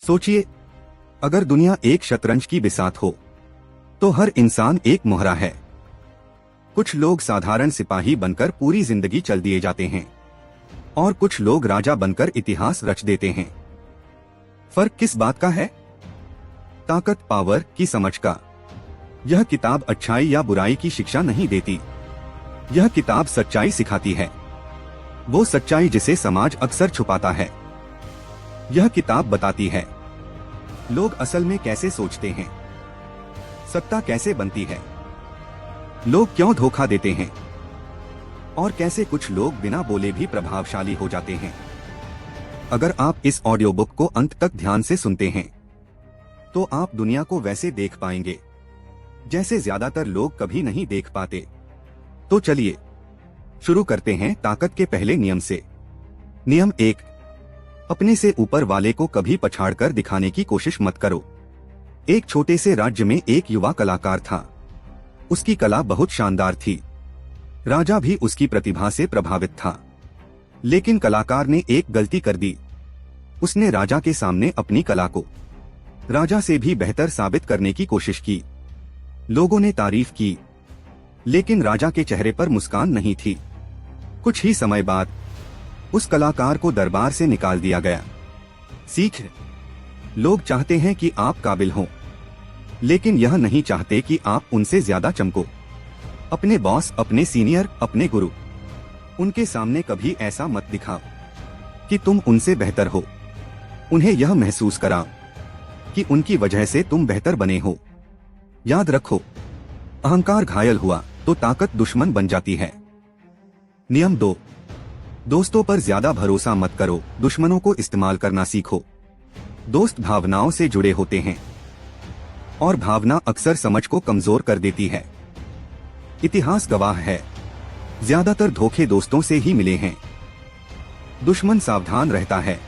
सोचिए, अगर दुनिया एक शतरंज की बिसात हो तो हर इंसान एक मोहरा है। कुछ लोग साधारण सिपाही बनकर पूरी जिंदगी चल दिए जाते हैं और कुछ लोग राजा बनकर इतिहास रच देते हैं। फर्क किस बात का है? ताकत पावर की समझ का। यह किताब अच्छाई या बुराई की शिक्षा नहीं देती, यह किताब सच्चाई सिखाती है, वो सच्चाई जिसे समाज अक्सर छुपाता है। यह किताब बताती है लोग असल में कैसे सोचते हैं, सत्ता कैसे बनती है, लोग क्यों धोखा देते हैं और कैसे कुछ लोग बिना बोले भी प्रभावशाली हो जाते हैं। अगर आप इस ऑडियो बुक को अंत तक ध्यान से सुनते हैं तो आप दुनिया को वैसे देख पाएंगे जैसे ज्यादातर लोग कभी नहीं देख पाते। तो चलिए शुरू करते हैं ताकत के पहले नियम से। नियम 1, अपने से ऊपर वाले को कभी पछाड़कर दिखाने की कोशिश मत करो। एक छोटे से राज्य में एक युवा कलाकार था। उसकी कला बहुत शानदार थी। राजा भी उसकी प्रतिभा से प्रभावित था। लेकिन कलाकार ने एक गलती कर दी। उसने राजा के सामने अपनी कला को राजा से भी बेहतर साबित करने की कोशिश की। लोगों ने तारीफ की, लेकिन राजा के चेहरे पर मुस्कान नहीं थी। कुछ ही समय बाद उस कलाकार को दरबार से निकाल दिया गया। सीख, लोग चाहते हैं कि आप काबिल हों, लेकिन यह नहीं चाहते कि आप उनसे ज्यादा चमको। अपने बॉस, अपने सीनियर, अपने गुरु, उनके सामने कभी ऐसा मत दिखाओ कि तुम उनसे बेहतर हो। उन्हें यह महसूस कराओ कि उनकी वजह से तुम बेहतर बने हो। याद रखो, अहंकार घायल हुआ तो ताकत दुश्मन बन जाती है। नियम 2, दोस्तों पर ज्यादा भरोसा मत करो, दुश्मनों को इस्तेमाल करना सीखो। दोस्त भावनाओं से जुड़े होते हैं और भावना अक्सर समझ को कमजोर कर देती है। इतिहास गवाह है, ज्यादातर धोखे दोस्तों से ही मिले हैं। दुश्मन सावधान रहता है,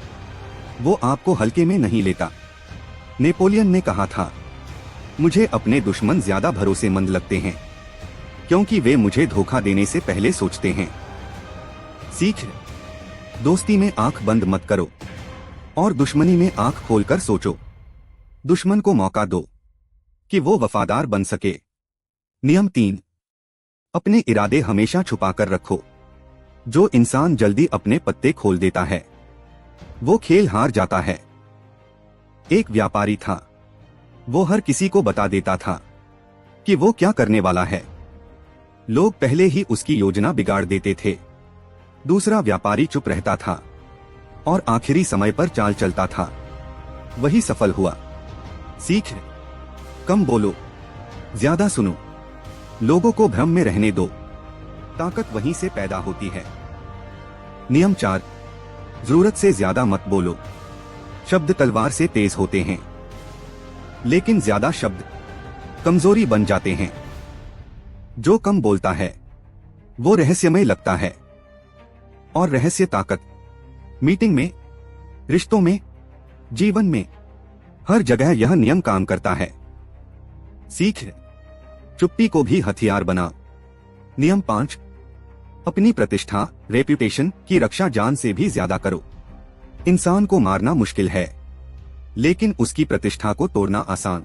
वो आपको हल्के में नहीं लेता। नेपोलियन ने कहा था, मुझे अपने दुश्मन ज्यादा भरोसेमंद लगते हैं क्योंकि वे मुझे धोखा देने से पहले सोचते हैं। सीख, दोस्ती में आंख बंद मत करो और दुश्मनी में आंख खोलकर सोचो। दुश्मन को मौका दो कि वो वफादार बन सके। नियम 3, अपने इरादे हमेशा छुपाकर रखो। जो इंसान जल्दी अपने पत्ते खोल देता है वो खेल हार जाता है। एक व्यापारी था, वो हर किसी को बता देता था कि वो क्या करने वाला है। लोग पहले ही उसकी योजना बिगाड़ देते थे। दूसरा व्यापारी चुप रहता था और आखिरी समय पर चाल चलता था। वही सफल हुआ। सीख, कम बोलो, ज्यादा सुनो, लोगों को भ्रम में रहने दो। ताकत वहीं से पैदा होती है। नियम 4, जरूरत से ज्यादा मत बोलो। शब्द तलवार से तेज होते हैं, लेकिन ज्यादा शब्द कमजोरी बन जाते हैं। जो कम बोलता है वो रहस्यमय लगता है और रहस्य ताकत। मीटिंग में, रिश्तों में, जीवन में, हर जगह यह नियम काम करता है। सीख, चुप्पी को भी हथियार बनाओ। नियम 5, अपनी प्रतिष्ठा, रेप्यूटेशन की रक्षा जान से भी ज्यादा करो। इंसान को मारना मुश्किल है, लेकिन उसकी प्रतिष्ठा को तोड़ना आसान।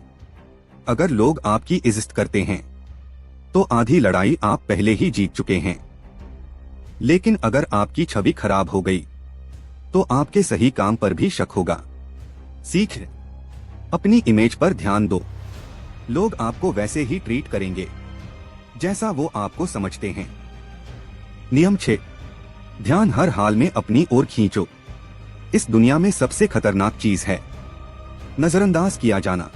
अगर लोग आपकी इज्जत करते हैं तो आधी लड़ाई आप पहले ही जीत चुके हैं। लेकिन अगर आपकी छवि खराब हो गई तो आपके सही काम पर भी शक होगा। सीख, अपनी इमेज पर ध्यान दो। लोग आपको वैसे ही ट्रीट करेंगे जैसा वो आपको समझते हैं। नियम 6, ध्यान हर हाल में अपनी ओर खींचो। इस दुनिया में सबसे खतरनाक चीज है नजरअंदाज किया जाना।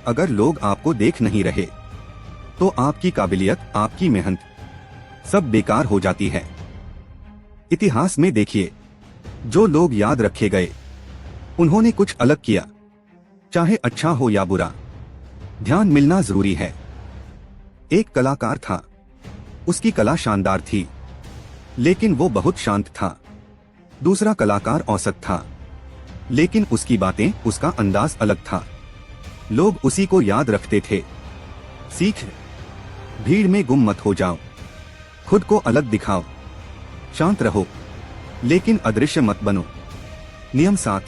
अगर लोग आपको देख नहीं रहे तो आपकी काबिलियत, आपकी मेहनत सब बेकार हो जाती है। इतिहास में देखिए, जो लोग याद रखे गए उन्होंने कुछ अलग किया, चाहे अच्छा हो या बुरा। ध्यान मिलना जरूरी है। एक कलाकार था, उसकी कला शानदार थी, लेकिन वो बहुत शांत था। दूसरा कलाकार औसत था, लेकिन उसकी बातें, उसका अंदाज अलग था। लोग उसी को याद रखते थे। सीख, भीड़ में गुम मत हो जाओ, खुद को अलग दिखाओ। शांत रहो, लेकिन अदृश्य मत बनो। नियम 7,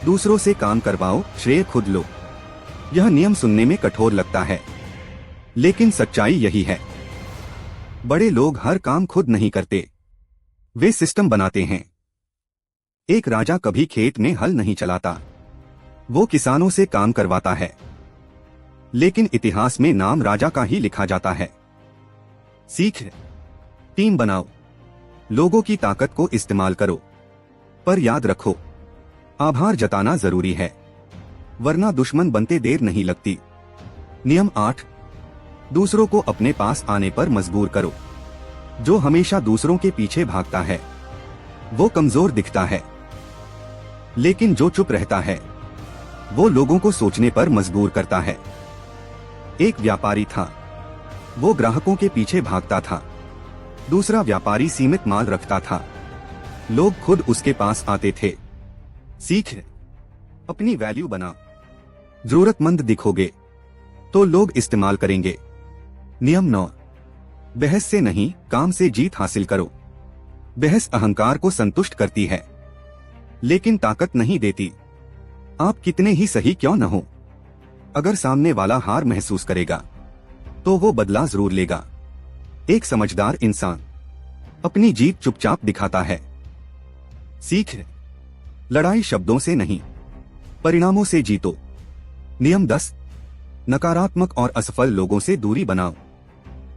दूसरों से काम करवाओ, श्रेय खुद लो। यह नियम सुनने में कठोर लगता है, लेकिन सच्चाई यही है। बड़े लोग हर काम खुद नहीं करते, वे सिस्टम बनाते हैं। एक राजा कभी खेत में हल नहीं चलाता, वो किसानों से काम करवाता है। लेकिन इतिहास में नाम राजा का ही लिखा जाता है। सीख, टीम बनाओ, लोगों की ताकत को इस्तेमाल करो, पर याद रखो, आभार जताना जरूरी है, वरना दुश्मन बनते देर नहीं लगती। नियम 8, दूसरों को अपने पास आने पर मजबूर करो। जो हमेशा दूसरों के पीछे भागता है वो कमजोर दिखता है, लेकिन जो चुप रहता है वो लोगों को सोचने पर मजबूर करता है। एक व्यापारी था, वो ग्राहकों के पीछे भागता था। दूसरा व्यापारी सीमित माल रखता था, लोग खुद उसके पास आते थे। सीख, अपनी वैल्यू बना, जरूरतमंद दिखोगे तो लोग इस्तेमाल करेंगे। नियम 9, बहस से नहीं काम से जीत हासिल करो। बहस अहंकार को संतुष्ट करती है, लेकिन ताकत नहीं देती। आप कितने ही सही क्यों न हो, अगर सामने वाला हार महसूस करेगा तो वो बदला जरूर लेगा। एक समझदार इंसान अपनी जीत चुपचाप दिखाता है। सीख, लड़ाई शब्दों से नहीं, परिणामों से जीतो। नियम 10, नकारात्मक और असफल लोगों से दूरी बनाओ।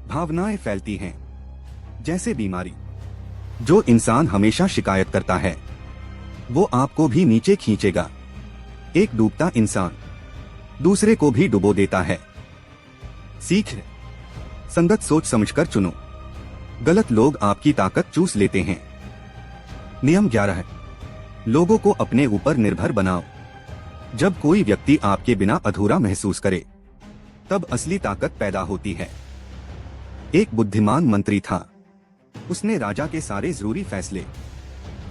भावनाएं फैलती हैं जैसे बीमारी। जो इंसान हमेशा शिकायत करता है वो आपको भी नीचे खींचेगा। एक डूबता इंसान दूसरे को भी डुबो देता है। सीख, संगत सोच समझकर चुनो, गलत लोग आपकी ताकत चूस लेते हैं। नियम 11, लोगों को अपने ऊपर निर्भर बनाओ। जब कोई व्यक्ति आपके बिना अधूरा महसूस करे तब असली ताकत पैदा होती है। एक बुद्धिमान मंत्री था, उसने राजा के सारे जरूरी फैसले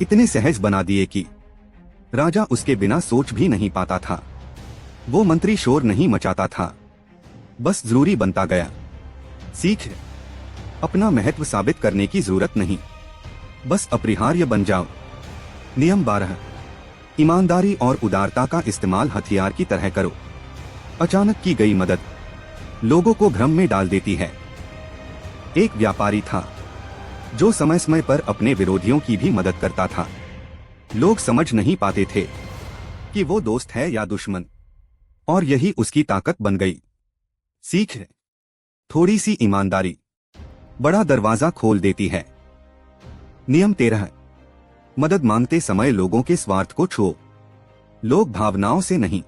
इतने सहज बना दिए कि राजा उसके बिना सोच भी नहीं पाता था। वो मंत्री शोर नहीं मचाता था, बस जरूरी बनता गया। सीख, अपना महत्व साबित करने की जरूरत नहीं, बस अपरिहार्य बन जाओ। नियम 12, ईमानदारी और उदारता का इस्तेमाल हथियार की तरह करो। अचानक की गई मदद लोगों को भ्रम में डाल देती है। एक व्यापारी था जो समय समय पर अपने विरोधियों की भी मदद करता था। लोग समझ नहीं पाते थे कि वो दोस्त है या दुश्मन, और यही उसकी ताकत बन गई। सीख, थोड़ी सी ईमानदारी बड़ा दरवाजा खोल देती है। नियम 13, मदद मांगते समय लोगों के स्वार्थ को छुओ। लोग भावनाओं से नहीं,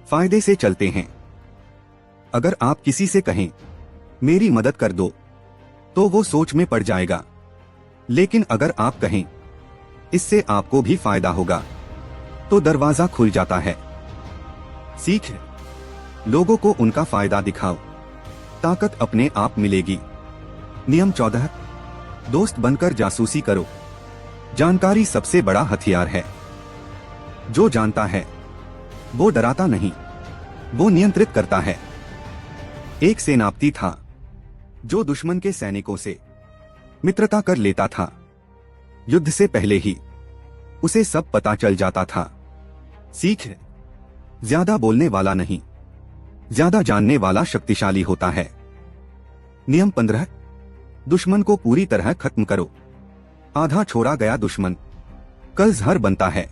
फायदे से चलते हैं। अगर आप किसी से कहें मेरी मदद कर दो तो वो सोच में पड़ जाएगा, लेकिन अगर आप कहें इससे आपको भी फायदा होगा तो दरवाजा खुल जाता है। सीख, लोगों को उनका फायदा दिखाओ, ताकत अपने आप मिलेगी। नियम 14, दोस्त बनकर जासूसी करो। जानकारी सबसे बड़ा हथियार है। जो जानता है वो डराता नहीं, वो नियंत्रित करता है। एक सेनापति था जो दुश्मन के सैनिकों से मित्रता कर लेता था। युद्ध से पहले ही उसे सब पता चल जाता था। सीख, ज्यादा बोलने वाला नहीं, ज्यादा जानने वाला शक्तिशाली होता है। नियम 15, दुश्मन को पूरी तरह खत्म करो। आधा छोड़ा गया दुश्मन कल जहर बनता है।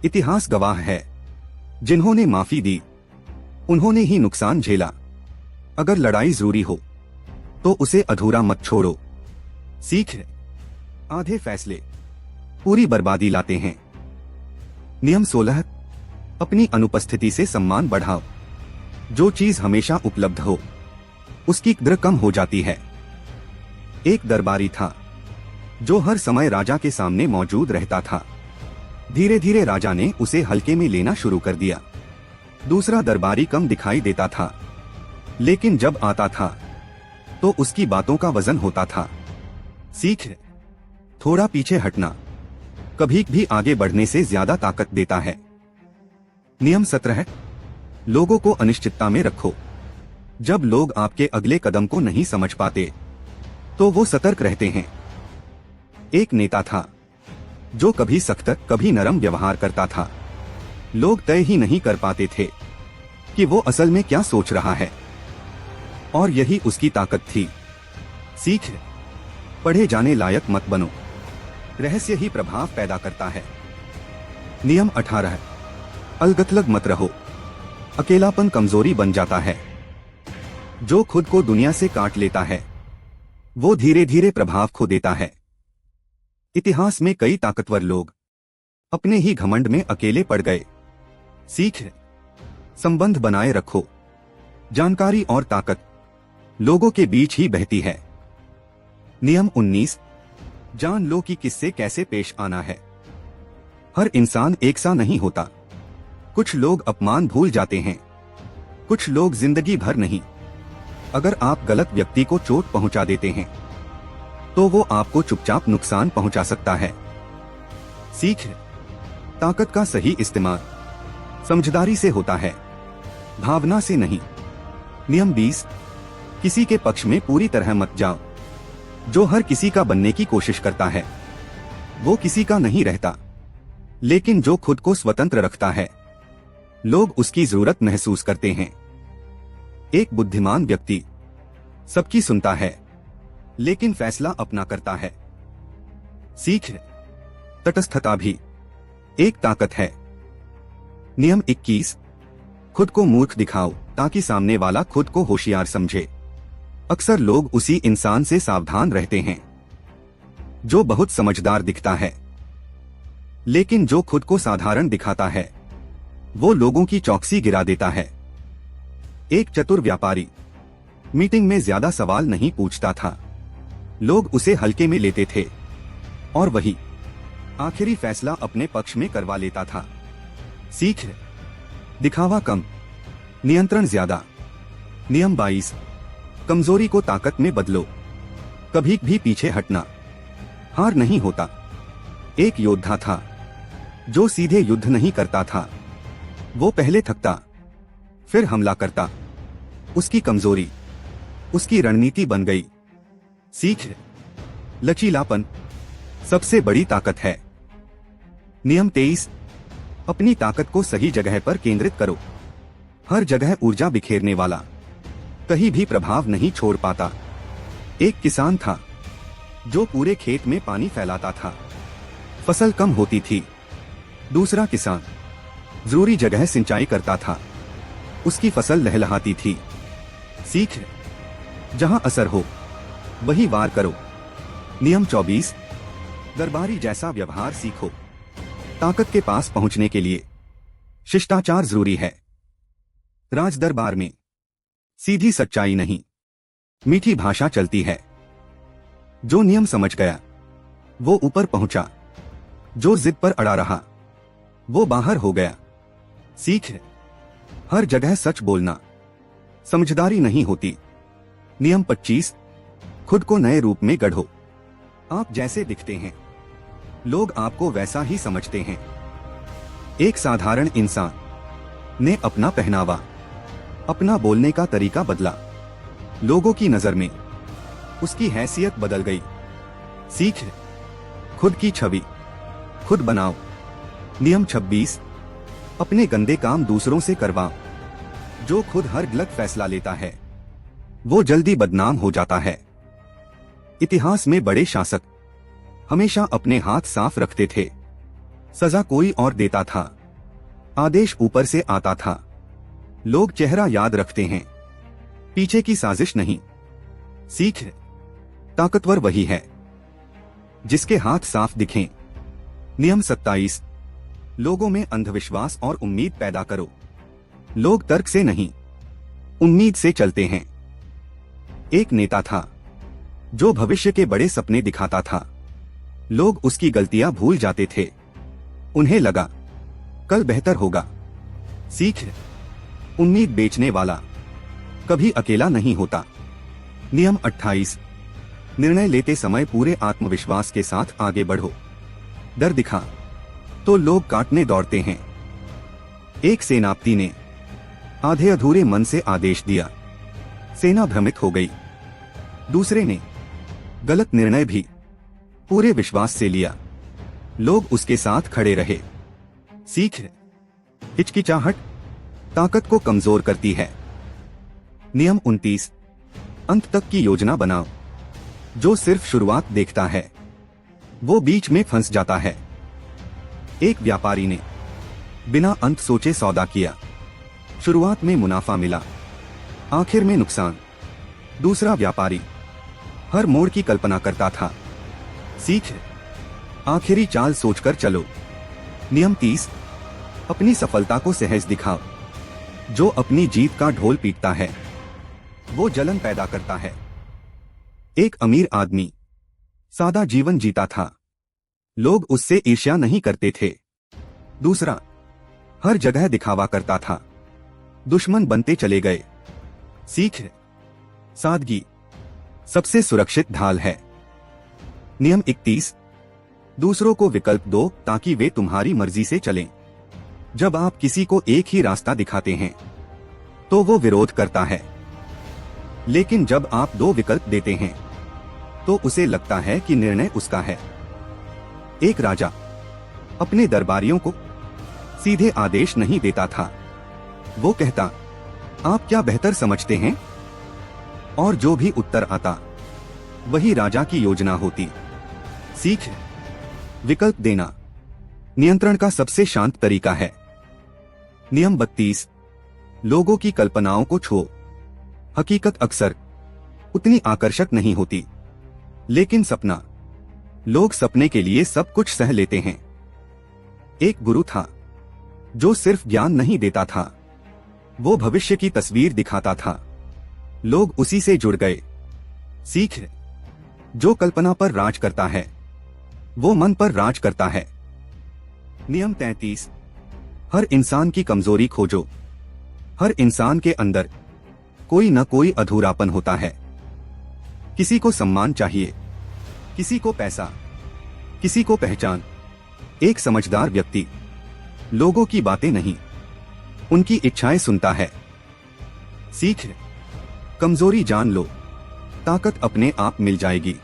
इतिहास गवाह है, जिन्होंने माफी दी उन्होंने ही नुकसान झेला। अगर लड़ाई जरूरी हो तो उसे अधूरा मत छोड़ो। सीख, आधे फैसले पूरी बर्बादी लाते हैं। नियम 16, अपनी अनुपस्थिति से सम्मान बढ़ाओ। जो चीज हमेशा उपलब्ध हो उसकी कद्र कम हो जाती है। एक दरबारी था जो हर समय राजा के सामने मौजूद रहता था। धीरे धीरे राजा ने उसे हल्के में लेना शुरू कर दिया। दूसरा दरबारी कम दिखाई देता था, लेकिन जब आता था तो उसकी बातों का वजन होता था। सीख, थोड़ा पीछे हटना कभी भी आगे बढ़ने से ज्यादा ताकत देता है। नियम 17, लोगों को अनिश्चितता में रखो। जब लोग आपके अगले कदम को नहीं समझ पाते तो वो सतर्क रहते हैं। एक नेता था जो कभी सख्त कभी नरम व्यवहार करता था। लोग तय ही नहीं कर पाते थे कि वो असल में क्या सोच रहा है, और यही उसकी ताकत थी। सीख, पढ़े जाने लायक मत बनो, रहस्य ही प्रभाव पैदा करता है। नियम 18, अलगथलग मत रहो, अकेलापन कमजोरी बन जाता है। जो खुद को दुनिया से काट लेता है वो धीरे धीरे प्रभाव खो देता है। इतिहास में कई ताकतवर लोग अपने ही घमंड में अकेले पड़ गए। सीख, संबंध बनाए रखो, जानकारी और ताकत लोगों के बीच ही बहती है। नियम 19, जान लो कि किससे कैसे पेश आना है। हर इंसान एक सा नहीं होता। कुछ लोग अपमान भूल जाते हैं, कुछ लोग जिंदगी भर नहीं। अगर आप गलत व्यक्ति को चोट पहुंचा देते हैं तो वो आपको चुपचाप नुकसान पहुंचा सकता है। सीख, ताकत का सही इस्तेमाल समझदारी से होता है, भावना से नहीं। नियम 20, किसी के पक्ष में पूरी तरह मत जाओ। जो हर किसी का बनने की कोशिश करता है वो किसी का नहीं रहता, लेकिन जो खुद को स्वतंत्र रखता है लोग उसकी जरूरत महसूस करते हैं। एक बुद्धिमान व्यक्ति सबकी सुनता है लेकिन फैसला अपना करता है। सीख, तटस्थता भी एक ताकत है। नियम 21, खुद को मूर्ख दिखाओ ताकि सामने वाला खुद को होशियार समझे। अक्सर लोग उसी इंसान से सावधान रहते हैं जो बहुत समझदार दिखता है, लेकिन जो खुद को साधारण दिखाता है वो लोगों की चौकसी गिरा देता है। एक चतुर व्यापारी मीटिंग में ज्यादा सवाल नहीं पूछता था, लोग उसे हल्के में लेते थे और वही आखिरी फैसला अपने पक्ष में करवा लेता था। सीख, दिखावा कम, नियंत्रण ज्यादा। नियम 22, कमजोरी को ताकत में बदलो, कभी भी पीछे हटना हार नहीं होता। एक योद्धा था जो सीधे युद्ध नहीं करता था, वो पहले थकता फिर हमला करता। उसकी कमजोरी उसकी रणनीति बन गई। सीख, लचीलापन सबसे बड़ी ताकत है। नियम 23, अपनी ताकत को सही जगह पर केंद्रित करो। हर जगह ऊर्जा बिखेरने वाला कहीं भी प्रभाव नहीं छोड़ पाता। एक किसान था जो पूरे खेत में पानी फैलाता था, फसल कम होती थी। दूसरा किसान जरूरी जगह सिंचाई करता था, उसकी फसल लहलहाती थी। सीख, जहां असर हो वही वार करो। नियम 24, दरबारी जैसा व्यवहार सीखो। ताकत के पास पहुंचने के लिए शिष्टाचार जरूरी है। राज दरबार में सीधी सच्चाई नहीं, मीठी भाषा चलती है। जो नियम समझ गया वो ऊपर पहुंचा, जो जिद पर अड़ा रहा वो बाहर हो गया। सीख, हर जगह सच बोलना समझदारी नहीं होती। नियम 25, खुद को नए रूप में गढ़ो। आप जैसे दिखते हैं लोग आपको वैसा ही समझते हैं। एक साधारण इंसान ने अपना पहनावा, अपना बोलने का तरीका बदला, लोगों की नजर में उसकी हैसियत बदल गई। सीख, खुद की छवि खुद बनाओ। नियम 26, अपने गंदे काम दूसरों से करवाओ। जो खुद हर गलत फैसला लेता है वो जल्दी बदनाम हो जाता है। इतिहास में बड़े शासक हमेशा अपने हाथ साफ रखते थे। सजा कोई और देता था, आदेश ऊपर से आता था। लोग चेहरा याद रखते हैं, पीछे की साजिश नहीं। सीख, ताकतवर वही है जिसके हाथ साफ दिखें। नियम 27, लोगों में अंधविश्वास और उम्मीद पैदा करो। लोग तर्क से नहीं उम्मीद से चलते हैं। एक नेता था जो भविष्य के बड़े सपने दिखाता था, लोग उसकी गलतियां भूल जाते थे। उन्हें लगा कल बेहतर होगा। सीख, उम्मीद बेचने वाला कभी अकेला नहीं होता। नियम 28, निर्णय लेते समय पूरे आत्मविश्वास के साथ आगे बढ़ो। डर दिखा तो लोग काटने दौड़ते हैं। एक सेनापति ने आधे अधूरे मन से आदेश दिया, सेना भ्रमित हो गई। दूसरे ने गलत निर्णय भी पूरे विश्वास से लिया, लोग उसके साथ खड़े रहे। सीख, हिचकिचाहट ताकत को कमजोर करती है। नियम 29, अंत तक की योजना बनाओ। जो सिर्फ शुरुआत देखता है वो बीच में फंस जाता है। एक व्यापारी ने बिना अंत सोचे सौदा किया। शुरुआत में मुनाफा मिला, आखिर में नुकसान। दूसरा व्यापारी हर मोड़ की कल्पना करता था। सीख, आखिरी चाल सोचकर चलो। नियम 30, अपनी सफलता को सहज दिखाओ। जो अपनी जीत का ढोल पीटता है वो जलन पैदा करता है। एक अमीर आदमी सादा जीवन जीता था, लोग उससे ईर्ष्या नहीं करते थे। दूसरा हर जगह दिखावा करता था, दुश्मन बनते चले गए। सीख, सादगी सबसे सुरक्षित ढाल है। नियम 31, दूसरों को विकल्प दो ताकि वे तुम्हारी मर्जी से चलें। जब आप किसी को एक ही रास्ता दिखाते हैं तो वो विरोध करता है, लेकिन जब आप दो विकल्प देते हैं तो उसे लगता है कि निर्णय उसका है। एक राजा अपने दरबारियों को सीधे आदेश नहीं देता था। वो कहता, आप क्या बेहतर समझते हैं? और जो भी उत्तर आता वही राजा की योजना होती। सीख, विकल्प देना नियंत्रण का सबसे शांत तरीका है। नियम 32, लोगों की कल्पनाओं को छुओ। हकीकत अक्सर उतनी आकर्षक नहीं होती, लेकिन सपना, लोग सपने के लिए सब कुछ सह लेते हैं। एक गुरु था जो सिर्फ ज्ञान नहीं देता था, वो भविष्य की तस्वीर दिखाता था। लोग उसी से जुड़ गए। सीख, जो कल्पना पर राज करता है वो मन पर राज करता है। नियम 33, हर इंसान की कमजोरी खोजो। हर इंसान के अंदर कोई न कोई अधूरापन होता है। किसी को सम्मान चाहिए, किसी को पैसा, किसी को पहचान। एक समझदार व्यक्ति लोगों की बातें नहीं, उनकी इच्छाएं सुनता है। सीख, कमजोरी जान लो, ताकत अपने आप मिल जाएगी।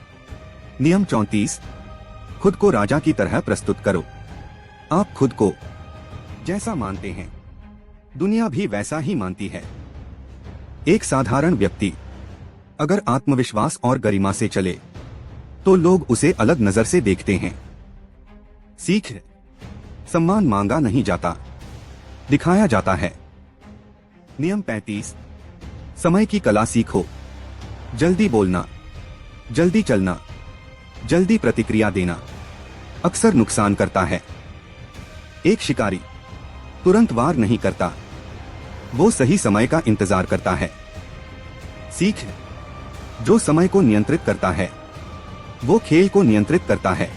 नियम 34, खुद को राजा की तरह प्रस्तुत करो। आप खुद को जैसा मानते हैं दुनिया भी वैसा ही मानती है। एक साधारण व्यक्ति अगर आत्मविश्वास और गरिमा से चले तो लोग उसे अलग नजर से देखते हैं। सीख, सम्मान मांगा नहीं जाता, दिखाया जाता है। नियम 35, समय की कला सीखो। जल्दी बोलना, जल्दी चलना, जल्दी प्रतिक्रिया देना अक्सर नुकसान करता है। एक शिकारी तुरंत वार नहीं करता, वो सही समय का इंतजार करता है। सीख, जो समय को नियंत्रित करता है वो खेल को नियंत्रित करता है।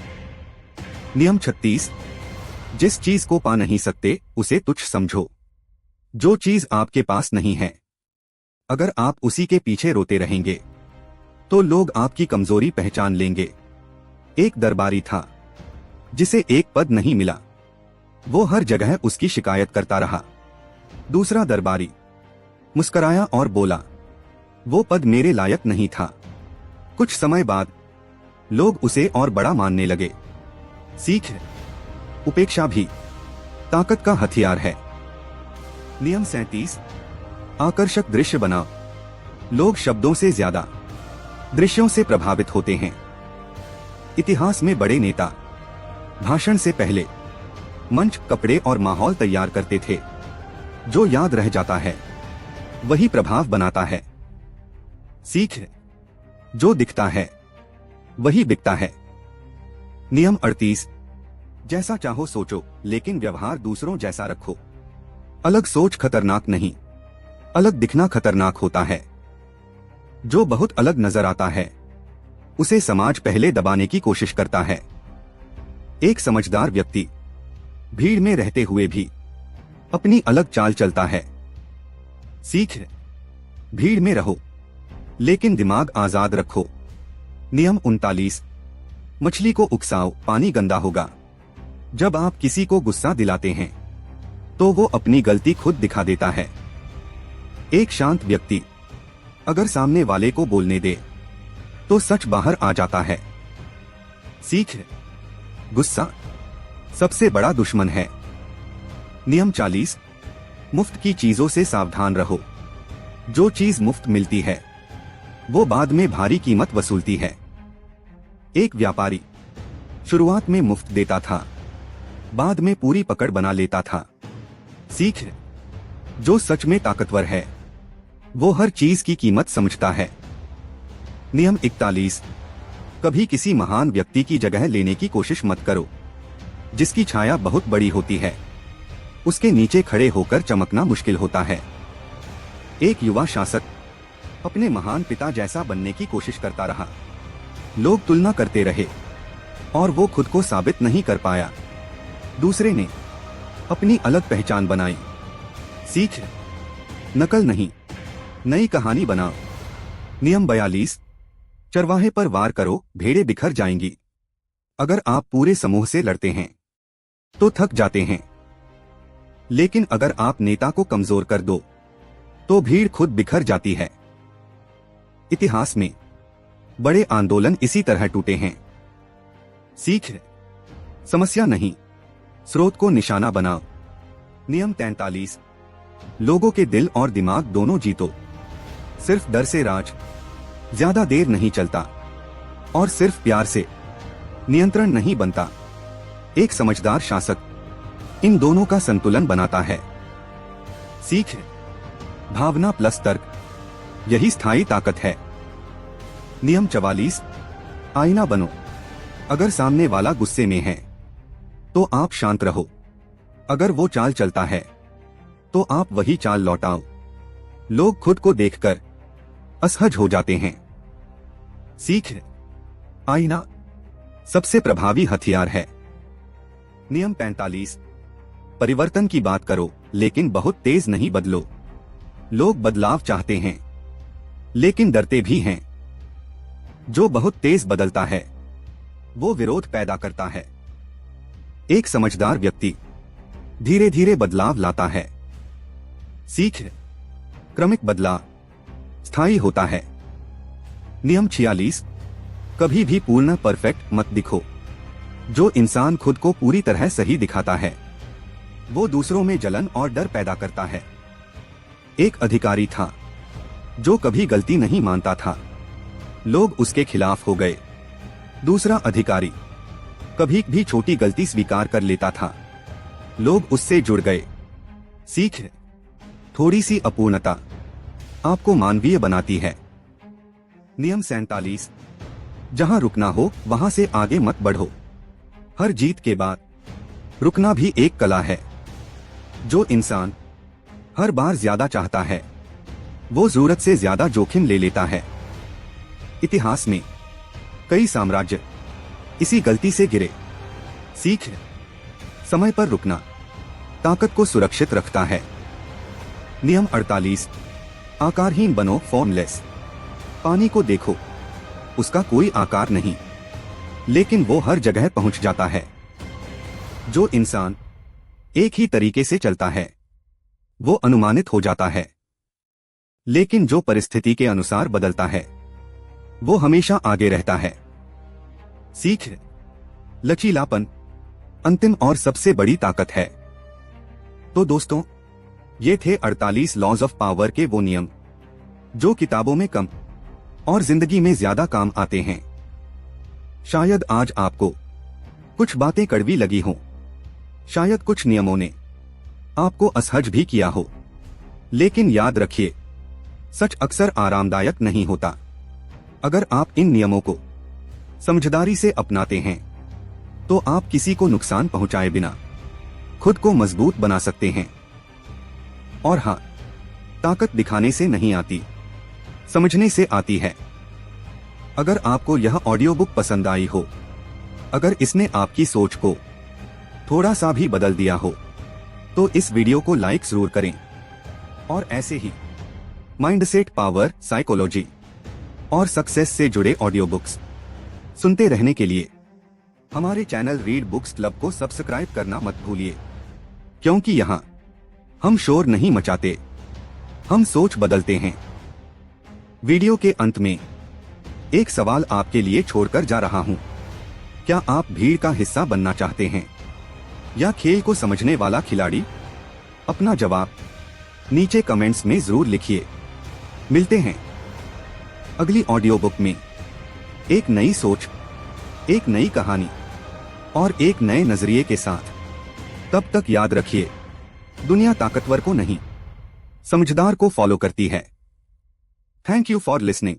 नियम 36, जिस चीज को पा नहीं सकते उसे तुच्छ समझो। जो चीज आपके पास नहीं है, अगर आप उसी के पीछे रोते रहेंगे तो लोग आपकी कमजोरी पहचान लेंगे। एक दरबारी था जिसे एक पद नहीं मिला, वो हर जगह उसकी शिकायत करता रहा। दूसरा दरबारी मुस्कुराया और बोला, वो पद मेरे लायक नहीं था। कुछ समय बाद लोग उसे और बड़ा मानने लगे। सीख, उपेक्षा भी ताकत का हथियार है। नियम 37, आकर्षक दृश्य बनाओ। लोग शब्दों से ज्यादा दृश्यों से प्रभावित होते हैं। इतिहास में बड़े नेता भाषण से पहले मंच, कपड़े और माहौल तैयार करते थे। जो याद रह जाता है वही प्रभाव बनाता है। सीख, जो दिखता है वही बिकता है। नियम 38, जैसा चाहो सोचो लेकिन व्यवहार दूसरों जैसा रखो। अलग सोच खतरनाक नहीं, अलग दिखना खतरनाक होता है। जो बहुत अलग नजर आता है उसे समाज पहले दबाने की कोशिश करता है। एक समझदार व्यक्ति भीड़ में रहते हुए भी अपनी अलग चाल चलता है। सीख, भीड़ में रहो लेकिन दिमाग आजाद रखो। नियम 39, मछली को उकसाओ, पानी गंदा होगा। जब आप किसी को गुस्सा दिलाते हैं तो वो अपनी गलती खुद दिखा देता है। एक शांत व्यक्ति अगर सामने वाले को बोलने दे तो सच बाहर आ जाता है। सीख, गुस्सा सबसे बड़ा दुश्मन है। नियम 40। मुफ्त की चीजों से सावधान रहो। जो चीज मुफ्त मिलती है वो बाद में भारी कीमत वसूलती है। एक व्यापारी शुरुआत में मुफ्त देता था, बाद में पूरी पकड़ बना लेता था। सीख। जो सच में ताकतवर है वो हर चीज की कीमत समझता है। नियम 41। कभी किसी महान व्यक्ति की जगह लेने की कोशिश मत करो। जिसकी छाया बहुत बड़ी होती है उसके नीचे खड़े होकर चमकना मुश्किल होता है। एक युवा शासक अपने महान पिता जैसा बनने की कोशिश करता रहा। लोग तुलना करते रहे और वो खुद को साबित नहीं कर पाया। दूसरे ने अपनी अलग पहचान बनाई। सीख। नकल नहीं, नई कहानी बनाओ। नियम 42। चरवाहे पर वार करो, भेड़ें बिखर जाएंगी। अगर आप पूरे समूह से लड़ते हैं तो थक जाते हैं, लेकिन अगर आप नेता को कमजोर कर दो तो भीड़ खुद बिखर जाती है। इतिहास में बड़े आंदोलन इसी तरह टूटे हैं। सीख। समस्या नहीं, स्रोत को निशाना बनाओ। नियम 43। लोगों के दिल और दिमाग दोनों जीतो। सिर्फ डर से राज ज्यादा देर नहीं चलता और सिर्फ प्यार से नियंत्रण नहीं बनता। एक समझदार शासक इन दोनों का संतुलन बनाता है। सीख। भावना प्लस तर्क, यही स्थायी ताकत है। नियम 44। आईना बनो। अगर सामने वाला गुस्से में है तो आप शांत रहो। अगर वो चाल चलता है तो आप वही चाल लौटाओ। लोग खुद को देखकर असहज हो जाते हैं। सीख। आईना सबसे प्रभावी हथियार है। नियम 45। परिवर्तन की बात करो लेकिन बहुत तेज नहीं बदलो। लोग बदलाव चाहते हैं लेकिन डरते भी हैं। जो बहुत तेज बदलता है वो विरोध पैदा करता है। एक समझदार व्यक्ति धीरे धीरे बदलाव लाता है। सीख। क्रमिक बदलाव स्थायी होता है। नियम 46। कभी भी पूर्ण परफेक्ट मत दिखो। जो इंसान खुद को पूरी तरह सही दिखाता है वो दूसरों में जलन और डर पैदा करता है। एक अधिकारी था जो कभी गलती नहीं मानता था, लोग उसके खिलाफ हो गए। दूसरा अधिकारी कभी भी छोटी गलती स्वीकार कर लेता था, लोग उससे जुड़ गए। सीख। थोड़ी सी अपूर्णता आपको मानवीय बनाती है। नियम 47। जहां रुकना हो वहां से आगे मत बढ़ो। हर जीत के बाद रुकना भी एक कला है। जो इंसान हर बार ज्यादा चाहता है वो जरूरत से ज्यादा जोखिम ले लेता है। इतिहास में कई साम्राज्य इसी गलती से गिरे। सीख। समय पर रुकना ताकत को सुरक्षित रखता है। नियम 48। आकारहीन बनो, फॉर्मलेस। पानी को देखो, उसका कोई आकार नहीं, लेकिन वो हर जगह पहुंच जाता है। जो इंसान एक ही तरीके से चलता है वो अनुमानित हो जाता है, लेकिन जो परिस्थिति के अनुसार बदलता है वो हमेशा आगे रहता है। सीख। लचीलापन अंतिम और सबसे बड़ी ताकत है। तो दोस्तों, ये थे 48 लॉज ऑफ पावर के वो नियम जो किताबों में कम और जिंदगी में ज्यादा काम आते हैं। शायद आज आपको कुछ बातें कड़वी लगी हों, शायद कुछ नियमों ने आपको असहज भी किया हो, लेकिन याद रखिए, सच अक्सर आरामदायक नहीं होता। अगर आप इन नियमों को समझदारी से अपनाते हैं तो आप किसी को नुकसान पहुंचाए बिना खुद को मजबूत बना सकते हैं। और हां, ताकत दिखाने से नहीं आती, समझने से आती है। अगर आपको यह ऑडियो बुक पसंद आई हो, अगर इसने आपकी सोच को थोड़ा सा भी बदल दिया हो, तो इस वीडियो को लाइक जरूर करें। और ऐसे ही माइंडसेट, पावर, साइकोलॉजी और सक्सेस से जुड़े ऑडियो बुक्स सुनते रहने के लिए हमारे चैनल रीड बुक्स क्लब को सब्सक्राइब करना मत भूलिए, क्योंकि यहाँ हम शोर नहीं मचाते, हम सोच बदलते हैं। वीडियो के अंत में एक सवाल आपके लिए छोड़कर जा रहा हूँ। क्या आप भीड़ का हिस्सा बनना चाहते हैं या खेल को समझने वाला खिलाड़ी? अपना जवाब नीचे कमेंट्स में जरूर लिखिए। मिलते हैं अगली ऑडियो बुक में एक नई सोच, एक नई कहानी और एक नए नजरिए के साथ। तब तक याद रखिए, दुनिया ताकतवर को नहीं, समझदार को फॉलो करती है। Thank you for listening.